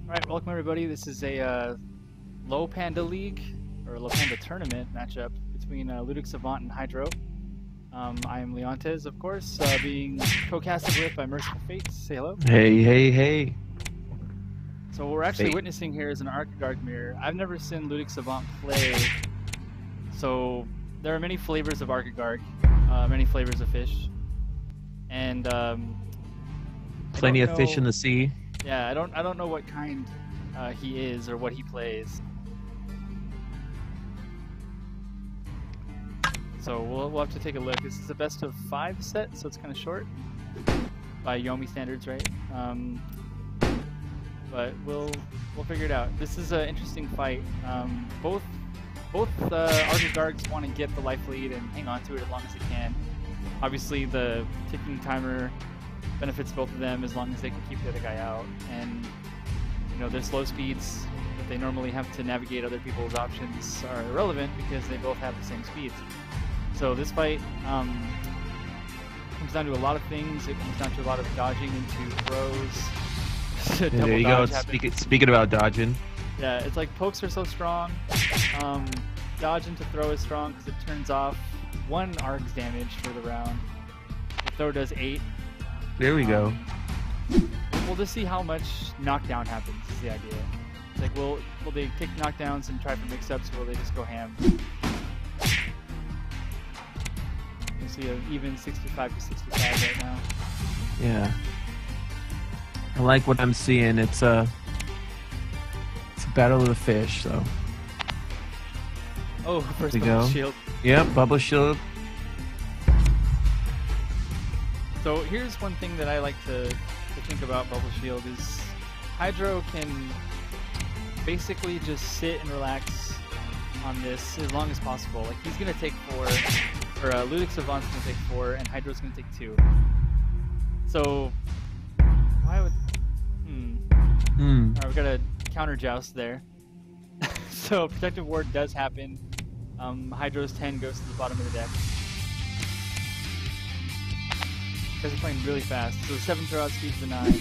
Alright, welcome everybody. This is a LowPanda League, or LowPanda Tournament matchup between LudicSavant and HyDrO. I am Leontes, of course, being co-casted with by Merciful Fates. Say hello. Hey, hey, hey. So what we're actually witnessing here is an Argagarg mirror. I've never seen LudicSavant play, so there are many flavors of Argagarg, many flavors of fish, and plenty of fish in the sea. Yeah, I don't know what kind he is or what he plays. So we'll have to take a look. This is a best of 5 set, so it's kind of short by Yomi standards, right? But we'll figure it out. This is an interesting fight. Both Argagargs want to get the life lead and hang on to it as long as they can. Obviously, the ticking timer benefits both of them as long as they can keep the other guy out. And you know, their slow speeds that they normally have to navigate other people's options are irrelevant because they both have the same speeds. So this fight comes down to a lot of things. It comes down to a lot of dodging into throws. There you go. Speaking about dodging. Yeah, it's like pokes are so strong. Dodge into throw is strong because it turns off 1 Arg's damage for the round. The throw does 8. There we go. We'll just see how much knockdown happens is the idea. It's like, will they take knockdowns and try for mix-ups, or will they just go ham? You see an even 65 to 65 right now. Yeah. I like what I'm seeing. It's a battle of the fish, so. Oh, first bubble shield. Yep, bubble shield. So here's one thing that I like to think about bubble shield is HyDrO can basically just sit and relax on this as long as possible. Like, he's gonna take 4, or LudicSavant's gonna take 4, and HyDrO's gonna take 2. So why would Alright, we got a counter joust there. So protective ward does happen. HyDrO's 10 goes to the bottom of the deck. Because he's playing really fast. So the 7 throw out speeds the 9.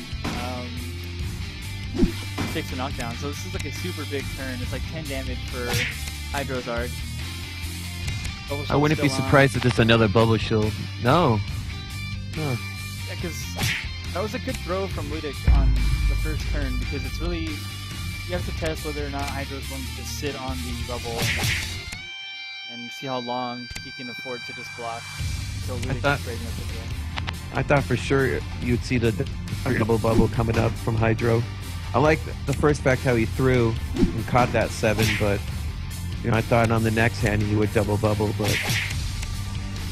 Takes a knockdown. So this is like a super big turn. It's like 10 damage for HyDrO's Arg. I wouldn't be surprised if there's another bubble shield. No. Yeah, because that was a good throw from Ludic on the first turn, because it's really, you have to test whether or not HyDrO's going to just sit on the bubble and see how long he can afford to just block until Ludic gets raising up the throw. I thought for sure you'd see the double bubble coming up from HyDrO. I like the first fact how he threw and caught that 7, but you know, I thought on the next hand he would double bubble, but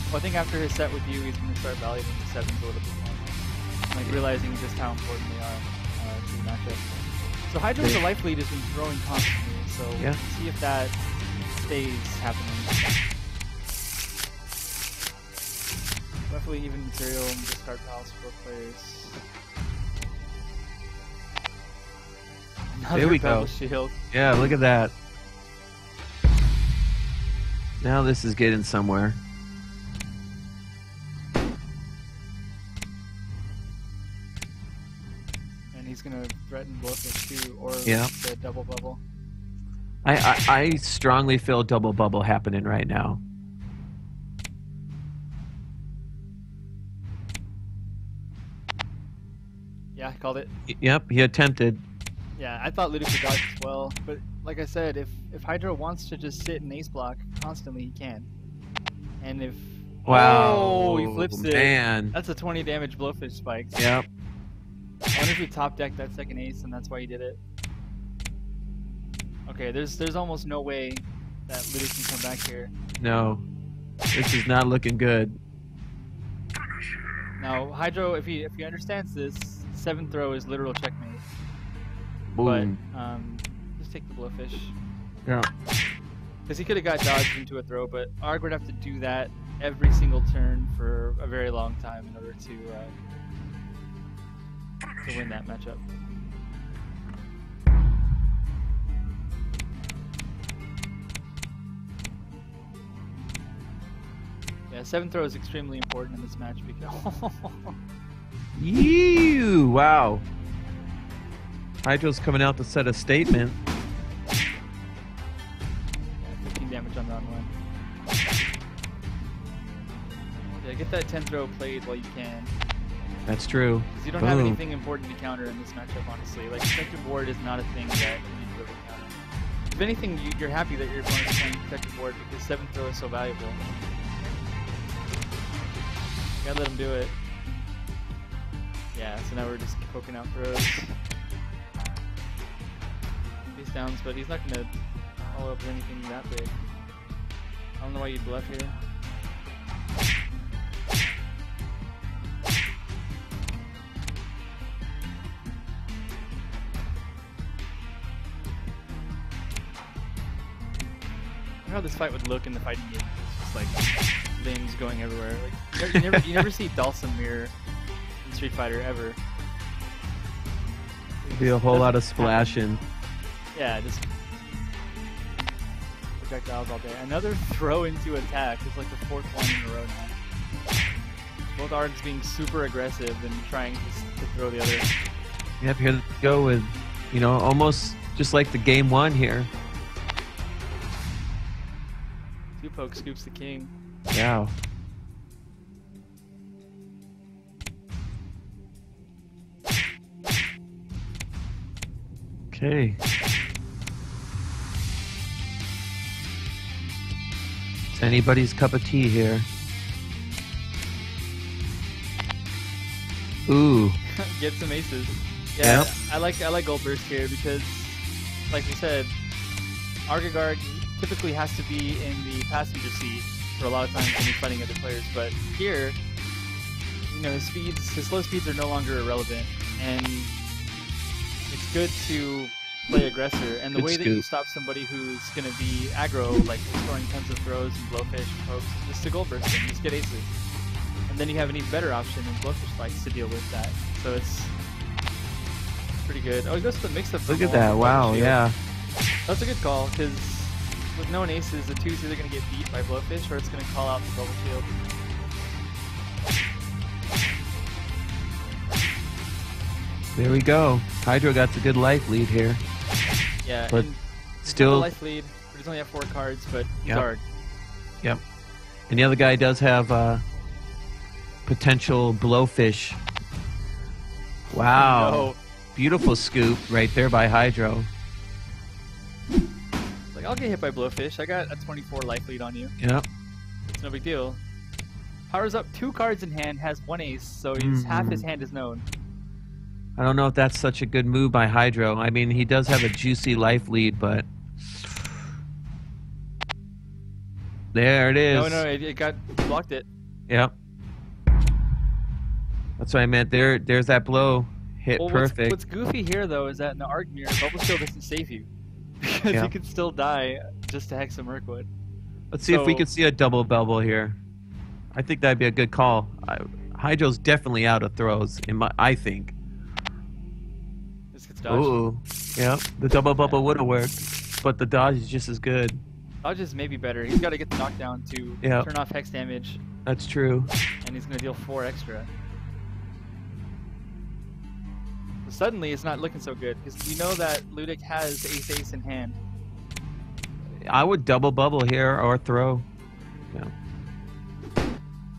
well, I think after his set with you, he's going to start valuing the 7s a little bit more, like realizing just how important they are to the matchup. So HyDrO's life lead has been growing constantly, so yeah. Let's see if that stays happening. Roughly even material and discard piles for both players. Another there we bubble go. Shield. Yeah, look at that. Now this is getting somewhere. And he's gonna threaten Blowfish too, or yeah. The double bubble. I strongly feel double bubble happening right now. Yeah, I called it. Yep, he attempted. Yeah, I thought Ludic would dodge as well, but like I said, if HyDrO wants to just sit and ace block constantly, he can. And if he flips it, man. That's a 20 damage Blowfish spike. Yep. I wonder if he top decked that second ace and that's why he did it. Okay, there's almost no way that Ludic can come back here. No, this is not looking good. Now HyDrO, if he understands this, 7th throw is literal checkmate. Boom. But just take the Blowfish. Yeah. Because he could have got dodged into a throw, but Arg would have to do that every single turn for a very long time in order to win that matchup. Yeah, 7th throw is extremely important in this match because Wow. HyDrO's coming out to set a statement. Yeah, 15 damage on round 1. Yeah, get that 10 throw played while you can. That's true. Because you don't have anything important to counter in this matchup, honestly. Like, protective ward is not a thing that you need to really counter. If anything, you're happy that your opponent is playing protective ward because 7th throw is so valuable. You gotta let him do it. Yeah, so now we're just poking out throws. Face downs, but he's not gonna follow up with anything that big. I don't know why you'd bluff here. I know how this fight would look in the fighting game. It's just like limbs going everywhere. Like you never see Dulcimer in Street Fighter ever. Be a whole lot of splashing. Yeah, just projectiles all day. Another throw into attack. It's like the 4th one in a row now. Both Args being super aggressive and trying to throw the other. Yep, here we go with, you know, almost just like the game 1 here. 2 poke scoops the king. Wow. Okay. It's anybody's cup of tea here. Ooh. Get some aces. Yeah, Yep. I like Gold Burst here because, like we said, Argagarg typically has to be in the passenger seat for a lot of times when he's fighting other players, but here, you know, his slow speeds are no longer irrelevant, and it's good to play aggressor. And the way that you stop somebody who's going to be aggro, like throwing tons of throws and blowfish and pokes, is just to Gold Burst him, just get aces. And then you have an even better option in blowfish fights to deal with that. So it's pretty good. Oh, he goes to the mix-up. Look at that! Wow, yeah. That's a good call, because with no aces, the 2's either going to get beat by blowfish or it's going to call out the bubble shield. There we go. HyDrO got a good life lead here. Yeah, but and still life lead. But he's only have 4 cards, but he's Yep. Arg. Yep. And the other guy does have potential blowfish. Wow. No. Beautiful scoop right there by HyDrO. Like, I'll get hit by blowfish. I got a 24 life lead on you. Yep. It's no big deal. Powers up 2 cards in hand, has 1 ace, so he's half his hand is known. I don't know if that's such a good move by HyDrO. I mean, he does have a juicy life lead, but there it is. No, it got blocked it. Yep. That's what I meant. There's that blow. Hit perfect. What's goofy here, though, is that in the Arg mirror, Bubble Shield doesn't save you. Because you could still die just to Hexa Mirkwood. Let's see if we can see a double bubble here. I think that'd be a good call. HyDrO's definitely out of throws, I think. This gets dodged. Ooh. Yep. The double bubble would have worked, but the dodge is just as good. Dodge is maybe better. He's got to get the knockdown to turn off Hex damage. That's true. And he's going to deal 4 extra. But suddenly, it's not looking so good, because you know that Ludic has ace in hand. I would double bubble here or throw. Yeah.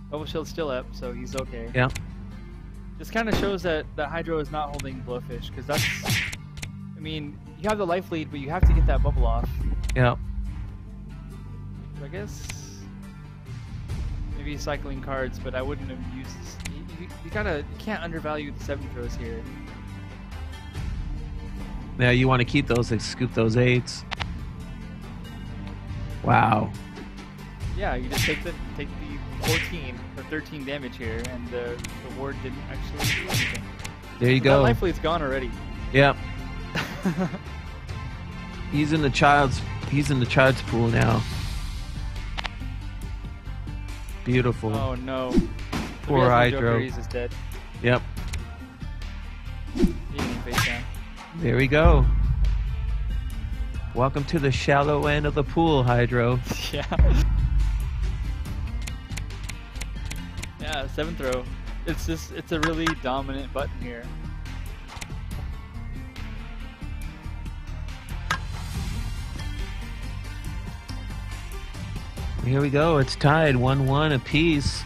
Bubble Shield's still up, so he's okay. Yeah. This kind of shows that HyDrO is not holding blowfish, because that's... I mean, you have the life lead, but you have to get that bubble off. Yeah. So I guess... maybe cycling cards, but I wouldn't have used this. You can't undervalue the 7 throws here. Yeah, you want to keep those and scoop those 8s. Wow. Yeah, you just take the 14 or 13 damage here, and the ward didn't actually do anything. There you go. That life lead's gone already. Yep. He's in the child's pool now. Beautiful. Oh no. Poor HyDrO. Is dead. Yep. Face down. There we go. Welcome to the shallow end of the pool, HyDrO. Yeah. Yeah, 7 throw. It's a really dominant button here. Here we go. It's tied 1-1 apiece.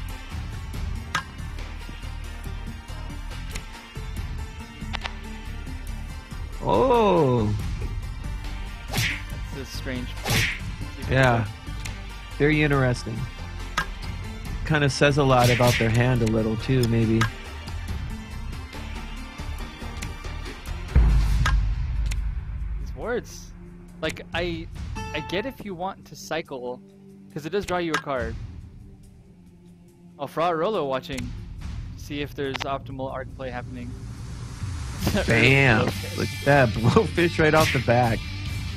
Oh. It's a strange place. Yeah. Very interesting. Kind of says a lot about their hand a little too, maybe. These words. Like, I get if you want to cycle, because it does draw you a card. Oh, Fra Rolo watching. See if there's optimal art play happening. Bam! Look at that. Blowfish right off the back.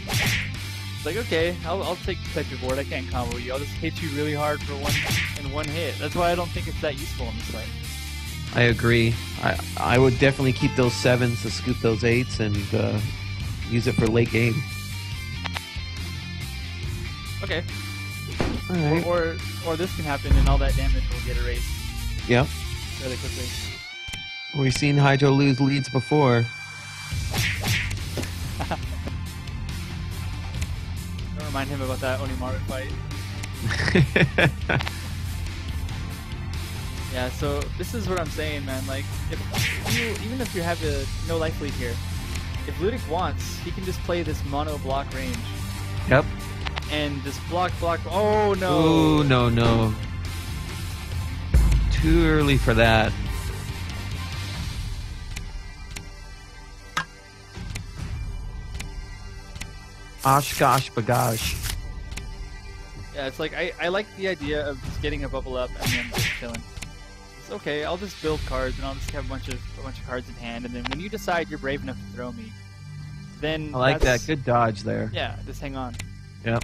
It's like, okay, I'll take the type of board. I can't combo you. I'll just hit you really hard for one hit. That's why I don't think it's that useful in this fight. I agree. I would definitely keep those 7s to scoop those 8s and use it for late game. Okay. All right. Or this can happen and all that damage will get erased. Yep. Really quickly. We've seen HyDrO lose leads before. Don't remind him about that Onimaru fight. Yeah, so this is what I'm saying, man. Like, even if you have no life lead here, if Ludic wants, he can just play this mono block range. Yep. And just block. Oh no! Oh no. Too early for that. Osh gosh bagosh. Yeah, it's like I like the idea of just getting a bubble up and then just chilling. It's okay, I'll just build cards and I'll just have a bunch of cards in hand, and then when you decide you're brave enough to throw me, then I like that. Good dodge there. Yeah, just hang on. Yep.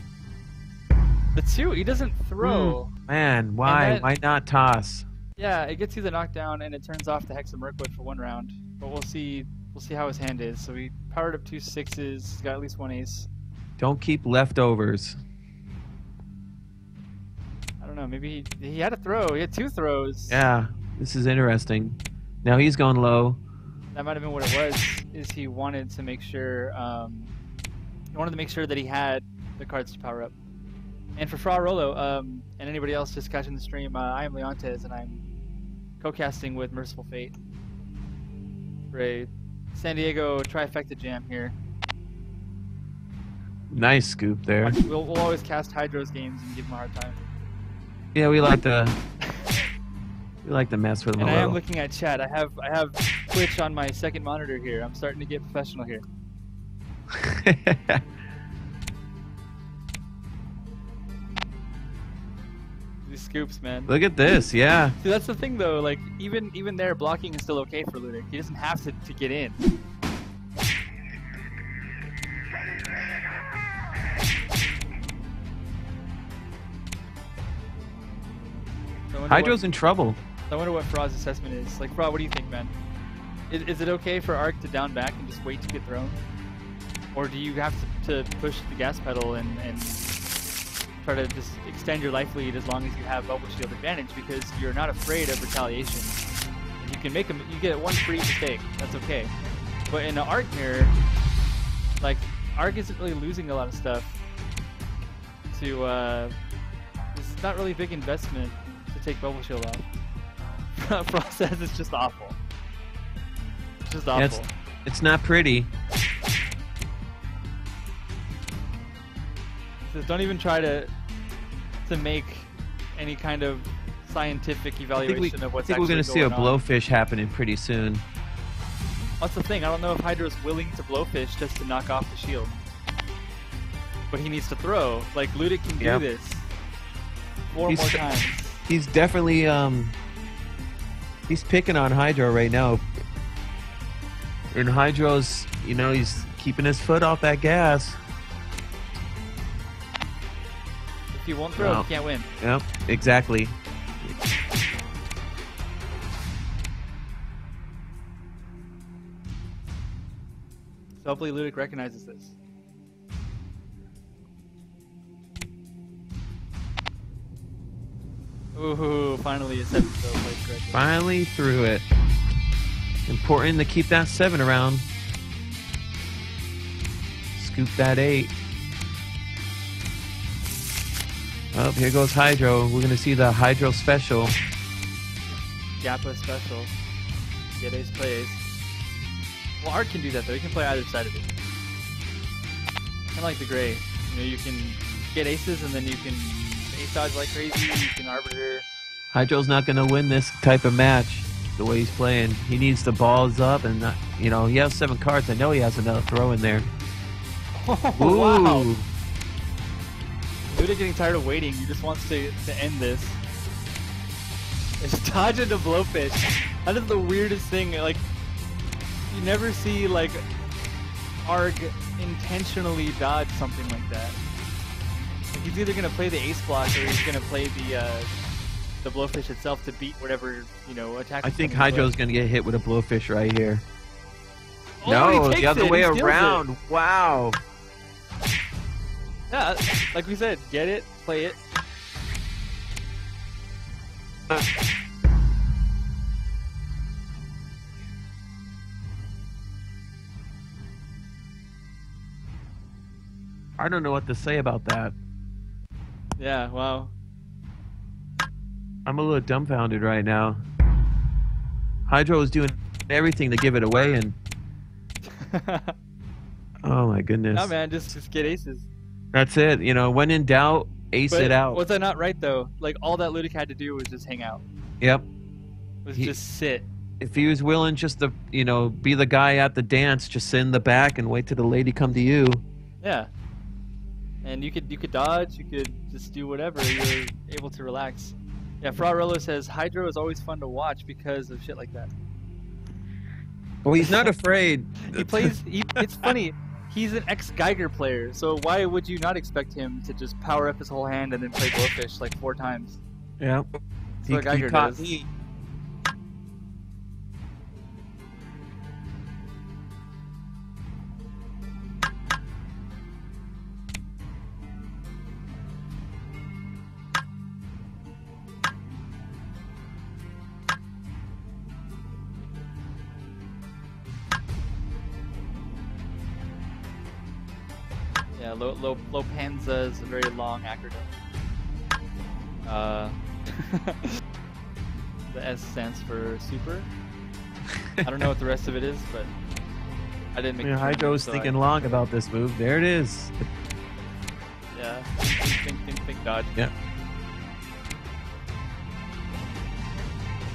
The 2, he doesn't throw. Man, why? Why not toss? Yeah, it gets you the knockdown and it turns off the Hex of Mirkwood for 1 round. But we'll see how his hand is. So he powered up 2 6s, he's got at least 1 ace. Don't keep leftovers. I don't know, maybe he had a throw. He had 2 throws. Yeah, this is interesting. Now he's going low. That might have been what it was. Is he wanted to make sure that he had the cards to power up. And for Fra Rolo, and anybody else just catching the stream, I am Leontes, and I'm co-casting with Merciful Fate for a San Diego trifecta jam here. Nice scoop there. We'll always cast HyDrO's games and give him a hard time. Yeah, we like to mess with him and a I little. am looking at chat. I have Twitch on my second monitor here. I'm starting to get professional here. These scoops, man. Look at this, yeah. See, that's the thing though. Like even there, blocking is still okay for Ludic. He doesn't have to get in. HyDrO's in trouble. I wonder what Fra's assessment is. Like, Fra, what do you think, man? Is it okay for Arc to down back and just wait to get thrown? Or do you have to push the gas pedal and try to just extend your life lead as long as you have bubble shield advantage, because you're not afraid of retaliation? You can make you get 1 free mistake. That's okay. But in an Arc mirror, like, Arc isn't really losing a lot of stuff to, it's not really a big investment to take bubble shield off. Frost says it's just awful. It's just awful. Yeah, it's not pretty. So don't even try to make any kind of scientific evaluation of what's actually going on. I think we're going to see a blowfish happening pretty soon. That's the thing. I don't know if HyDrO's willing to blowfish just to knock off the shield. But he needs to throw. Like, Ludic can do this 4 more times. He's definitely he's picking on HyDrO right now. And HyDrO's, you know, he's keeping his foot off that gas. If he won't throw, he can't win. Yep, exactly. So hopefully Ludic recognizes this. Ooh, finally a 7 throw played correctly. Finally threw it. Important to keep that 7 around. Scoop that 8. Oh, here goes HyDrO. We're gonna see the HyDrO special. Gappa special. Get ace, play ace. Well, Arg can do that though. He can play either side of it. Kind of like the gray. You know, you can get aces and then you can ace dodge like crazy. You can arbiter. HyDrO's not gonna win this type of match the way he's playing. He needs the balls up and not, you know, he has 7 cards. I know he has another throw in there. Oh, Ooh. wow. Luda getting tired of waiting. He just wants to end this. It's dodge into blowfish. That is the weirdest thing. Like, you never see like Arg intentionally dodge something like that. Like, he's either gonna play the ace block or he's gonna play the blowfish itself to beat whatever, you know, attack. I think HyDrO's gonna get hit with a blowfish right here. Oh, no, he takes the other way he steals around. it. Wow. Yeah, like we said, get it, play it. I don't know what to say about that. Yeah, wow. I'm a little dumbfounded right now. HyDrO is doing everything to give it away, and oh my goodness. No, man, just get aces. That's it. You know, when in doubt, ace But it out. was that not right though? Like, all that Ludic had to do was just hang out. Yep. Was just sit. If he was willing just to, you know, be the guy at the dance, just sit in the back and wait till the lady come to you. Yeah. And you could dodge, you could just do whatever. You're able to relax. Yeah, Frarello says HyDrO is always fun to watch because of shit like that. Well, he's not afraid. He plays. It's funny. He's an ex-Geiger player, so why would you not expect him to just power up his whole hand and then play blowfish like 4 times? Yeah. That's what Geiger does. Me. Yeah, LOWPANDA is a very long acronym. The S stands for super. I don't know what the rest of it is, but I didn't make it. HyDrO's thinking long about this move. There it is. Yeah. Think, dodge. Yeah.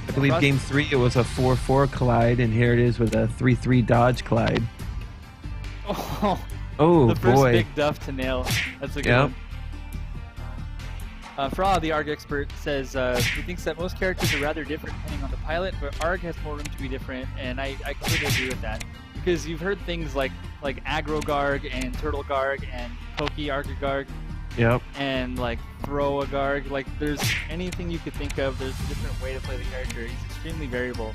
I believe game 3 it was a 4-4 collide, and here it is with a 3-3 dodge collide. Oh, oh the first boy. big duff to nail. That's a good one. Fra, the Arg expert, says he thinks that most characters are rather different depending on the pilot, but Arg has more room to be different, and I completely agree with that. Because you've heard things like Agrogarg and Turtlegarg and Pokey Argagarg. Yep. And like Throwagarg. Like, there's anything you could think of, there's a different way to play the character. He's extremely variable.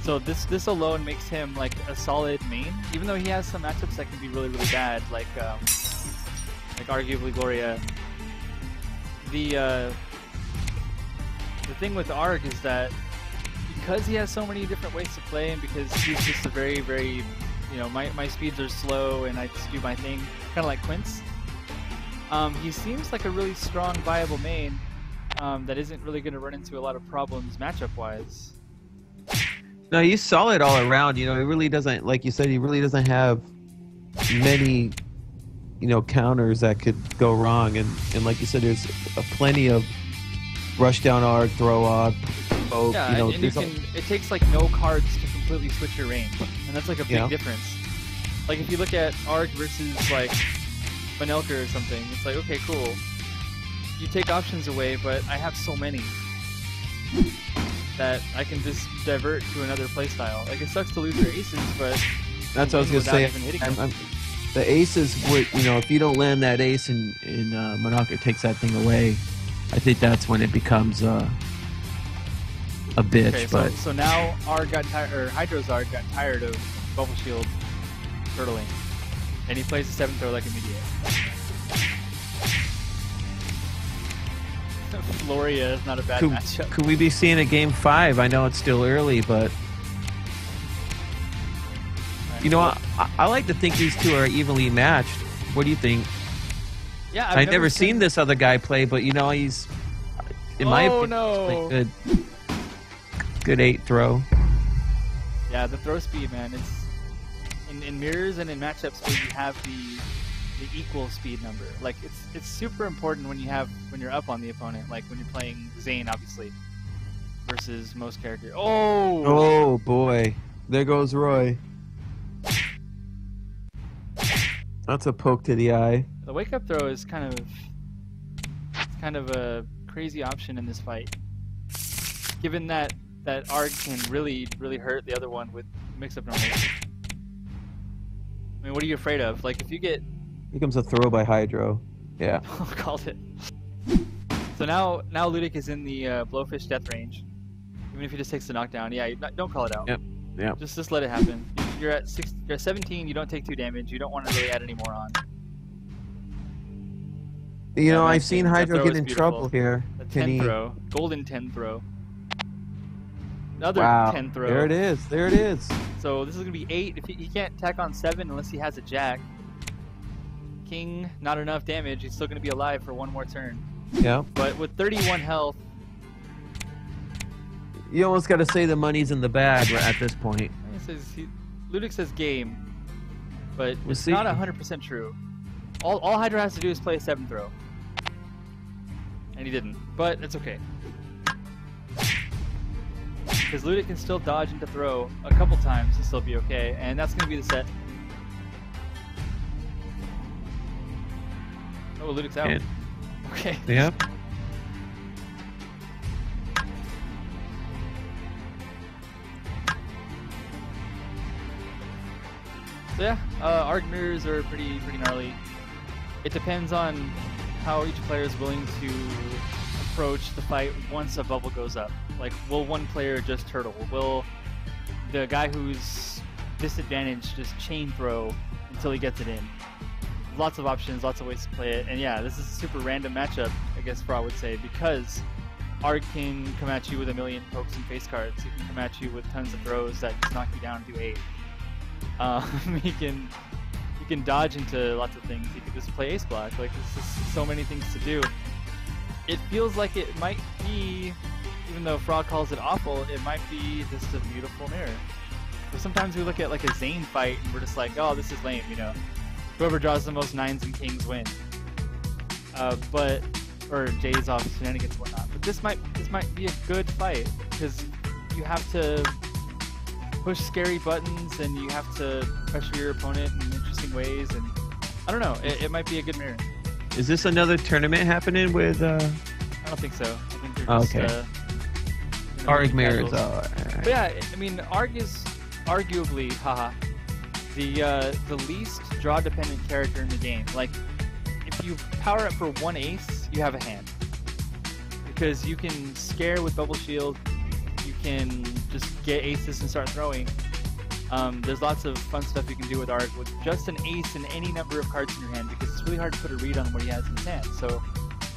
So this alone makes him like a solid main, even though he has some matchups that can be really, really bad, like arguably Gloria. The thing with Arg is that because he has so many different ways to play, and because he's just a very, very, you know, my speeds are slow and I just do my thing, kind of like Quince. He seems like a really strong, viable main that isn't really going to run into a lot of problems matchup-wise. No, he's solid all around. You know, he really doesn't, like you said, he really doesn't have many, you know, counters that could go wrong. And like you said, there's plenty of rush down Arg, throw off, both. Yeah, you know, and it takes like no cards to completely switch your range, and that's like a big difference. Like if you look at Arg versus like Vanelka or something, it's like, okay, cool. You take options away, but I have so many that I can just divert to another playstyle. Like, it sucks to lose your aces, but that's what I was gonna say. The aces would, you know, if you don't land that ace and Monaco takes that thing away, I think that's when it becomes a bitch. Okay, but so now Arg got tired, or HyDrO's Arg got tired of Bubble Shield turtling, and he plays the 7th throw like immediate. Floria is not a bad matchup. Could we be seeing a game 5? I know it's still early, but you know, I like to think these two are evenly matched. What do you think? Yeah, I've never seen this other guy play, but you know, he's in my opinion, he's playing good 8 throw. Yeah, the throw speed, man. It's in mirrors and in matchups where you have the equal speed number. Like it's super important when you're up on the opponent. Like when you're playing Zane, obviously, versus most characters. Oh boy, there goes Roy. That's a poke to the eye. The wake up throw is kind of a crazy option in this fight, given that Arg can really hurt the other one with mix-up normals. I mean, what are you afraid of? Like, if you get... Here comes a throw by HyDrO. Yeah. Called it. So now Ludic is in the Blowfish death range. Even if he just takes the knockdown. Yeah, don't call it out. Yep. Just let it happen. You're at 17, you don't take 2 damage, you don't want to really add any more on. You know, I've seen HyDrO get in trouble here. A 10 throw. Golden 10 throw. Another 10 throw. There it is. There it is. So this is going to be 8. If he can't tack on 7 unless he has a jack. King, not enough damage. He's still going to be alive for one more turn. Yeah. But with 31 health... You almost got to say the money's in the bag at this point. Ludic says game. But it's not 100% true. All HyDrO has to do is play a 7 throw. And he didn't. But it's okay. Because Ludic can still dodge into throw a couple times and still be okay. And that's going to be the set. Oh, Ludic's out. And, okay. Yeah. So yeah, Arg mirrors are pretty gnarly. It depends on how each player is willing to approach the fight once a bubble goes up. Like, will one player just turtle? Will the guy who's disadvantaged just chain throw until he gets it in? Lots of options, lots of ways to play it. And yeah, this is a super random matchup, I guess Fra would say, because Arg can come at you with a million pokes and face cards. He can come at you with tons of throws that just knock you down and do 8. He can dodge into lots of things. He can just play ace block. Like, there's just so many things to do. It feels like it might be, even though Frog calls it awful, it might be just a beautiful mirror. But sometimes we look at like a Zane fight and we're just like, oh, this is lame, you know. Whoever draws the most 9s and kings win. Or J's off shenanigans and whatnot. But this might be a good fight because you have to push scary buttons and you have to pressure your opponent in interesting ways, and I don't know, it might be a good mirror. Is this another tournament happening with I don't think so. I think they're just Arg mirrors. But yeah, I mean, Arg is arguably the least draw dependent character in the game. Like, if you power up for 1 ace, you have a hand. Because you can scare with bubble shield, you can just get aces and start throwing. There's lots of fun stuff you can do with Arg with just an ace and any number of cards in your hand, because it's really hard to put a read on what he has in his hand. So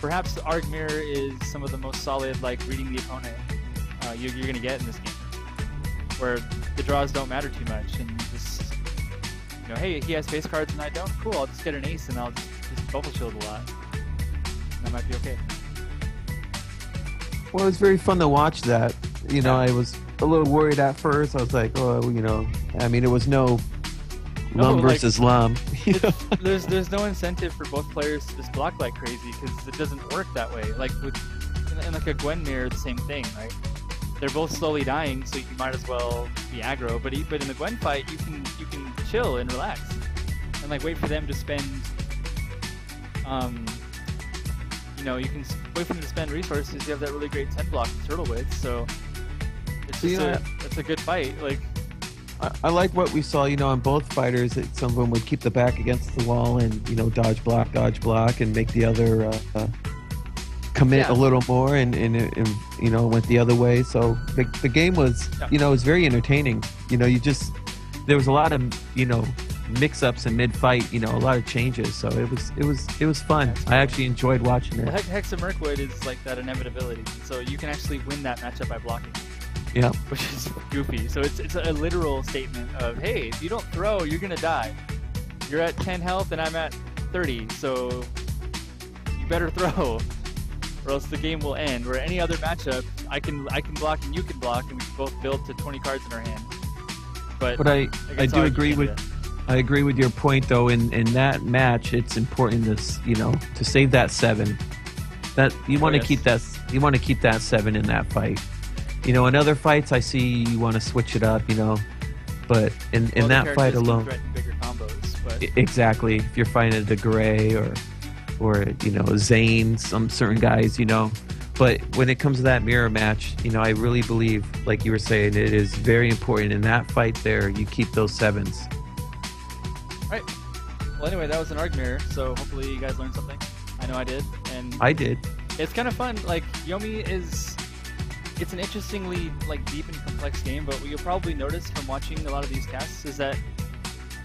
perhaps the Arg mirror is some of the most solid, like, reading the opponent you're going to get in this game, where the draws don't matter too much, and you just, you know, hey, he has face cards and I don't, cool, I'll just get an ace and I'll just bubble shield a lot. And that might be okay. Well, it's very fun to watch that. You know, I was a little worried at first. I was like, oh, you know, I mean, it was no Lum versus Lum. There's no incentive for both players to just block like crazy, because it doesn't work that way. Like in like a Gwen mirror, the same thing, right? They're both slowly dying, so you might as well be aggro. But in the Gwen fight, you can chill and relax, and like wait for them to spend. You know, you can wait for them to spend resources. You have that really great 10 block to turtle with, so it's just it's a good fight. Like, I like what we saw, you know, on both fighters. That some of them would keep the back against the wall and, you know, dodge block, and make the other commit a little more, and you know, went the other way. So the game was, you know, it was very entertaining. You know, there was a lot of, you know, mix-ups in mid-fight, you know, a lot of changes. So it was fun. I actually enjoyed watching it. Well, Hexa Merkwood is like that inevitability, so you can actually win that matchup by blocking. Yeah. Which is goofy. So it's a literal statement of, hey, if you don't throw, you're gonna die. You're at 10 health and I'm at 30, so you better throw, or else the game will end. Where any other matchup, I can block and you can block, and we can both build to 20 cards in our hand. But I do agree with. I agree with your point, though. In that match, it's important to save that 7. That you want to keep that. You want to keep that 7 in that fight. In other fights, I see you want to switch it up. But in that fight alone, bigger combos. But exactly. If you're fighting a DeGray or Zane, some certain guys, But when it comes to that mirror match, I really believe, like you were saying, it is very important in that fight. There, you keep those 7s. Right. Well, anyway, that was an Arg mirror, so hopefully you guys learned something. I know I did, and I did. It's kind of fun. Like Yomi it's an interestingly deep and complex game, but what you'll probably notice from watching a lot of these casts is that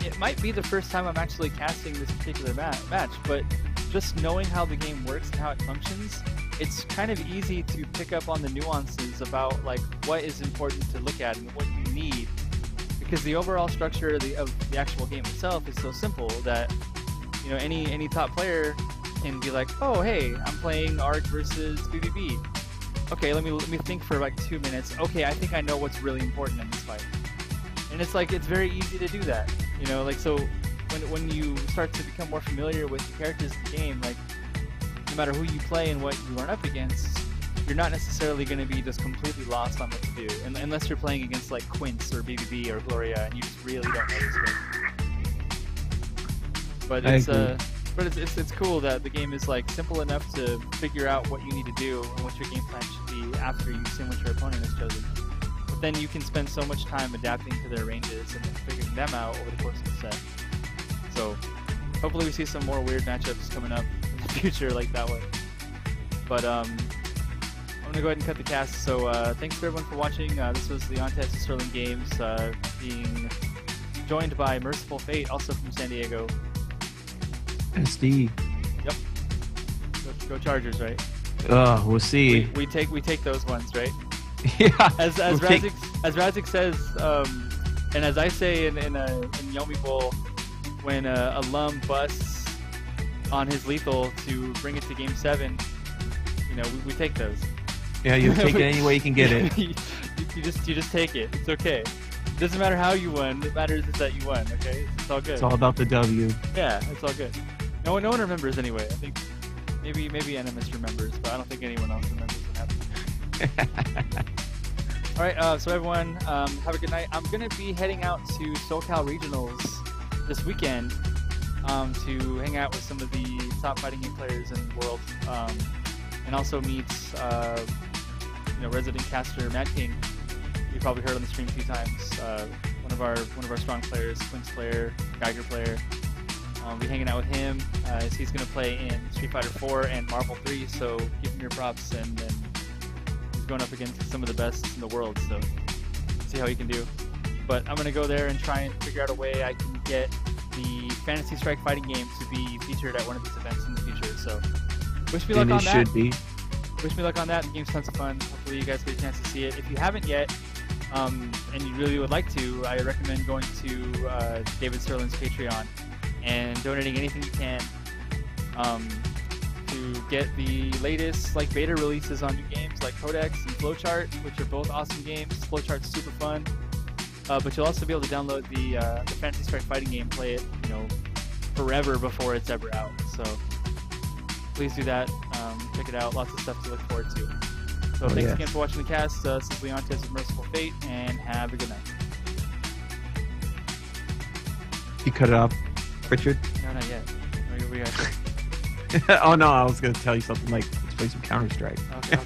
it might be the first time I'm actually casting this particular match, but just knowing how the game works and how it functions, it's kind of easy to pick up on the nuances about what is important to look at and what you need. Because the overall structure of the actual game itself is so simple that any top player can be like, oh hey, I'm playing Arg versus BBB. Okay, let me think for 2 minutes. Okay, I think I know what's really important in this fight. And it's it's very easy to do that. So when you start to become more familiar with the characters of the game, no matter who you play and what you run up against, you're not necessarily going to be just completely lost on what to do, unless you're playing against Quince or BBB or Gloria, and you just really don't know this game. But it's cool that the game is simple enough to figure out what you need to do and what your game plan should be after you've seen what your opponent has chosen. But then you can spend so much time adapting to their ranges and then figuring them out over the course of the set. So hopefully we see some more weird matchups coming up in the future that way. But I'm going to go ahead and cut the cast, so thanks for everyone for watching. This was Leontes of Sterling Games, being joined by Merciful Fate, also from San Diego. SD. Yep. Go Chargers, right? We'll see. We take those ones, right? Yeah. As Razik says, and as I say in Yomi Bowl, when a Lum busts on his lethal to bring it to Game 7, we take those. Yeah, you take it any way you can get it. you just take it. It's okay. It doesn't matter how you won. It matters is that you won. Okay, it's all good. It's all about the W. Yeah, it's all good. No one remembers anyway. I think maybe NMS remembers, but I don't think anyone else remembers what happened. All right, so everyone, have a good night. I'm gonna be heading out to SoCal Regionals this weekend to hang out with some of the top fighting game players in the world, and also meet resident caster Mad King. You probably heard on the stream a few times. One of our strong players, Quince player, Geiger player. I'll be hanging out with him as he's going to play in Street Fighter 4 and Marvel 3. So give him your props, and he's going up against some of the best in the world. So see how he can do. But I'm going to go there and try and figure out a way I can get the Fantasy Strike fighting game to be featured at one of these events in the future. So wish me luck on that. Should be. Wish me luck on that. The game's tons of fun. Hopefully you guys get a chance to see it. If you haven't yet, and you really would like to, I recommend going to David Sterling's Patreon and donating anything you can to get the latest beta releases on new games like Codex and Flowchart, which are both awesome games. Flowchart's super fun, but you'll also be able to download the Fantasy Strike fighting game, play it forever before it's ever out. So please do that. Check it out. Lots of stuff to look forward to. So thanks again for watching the cast. This is Leontes of Merciful Fate, and have a good night. You cut it off, Richard? No, not yet. We got Oh no, I was going to tell you something let's play some Counter-Strike. Okay.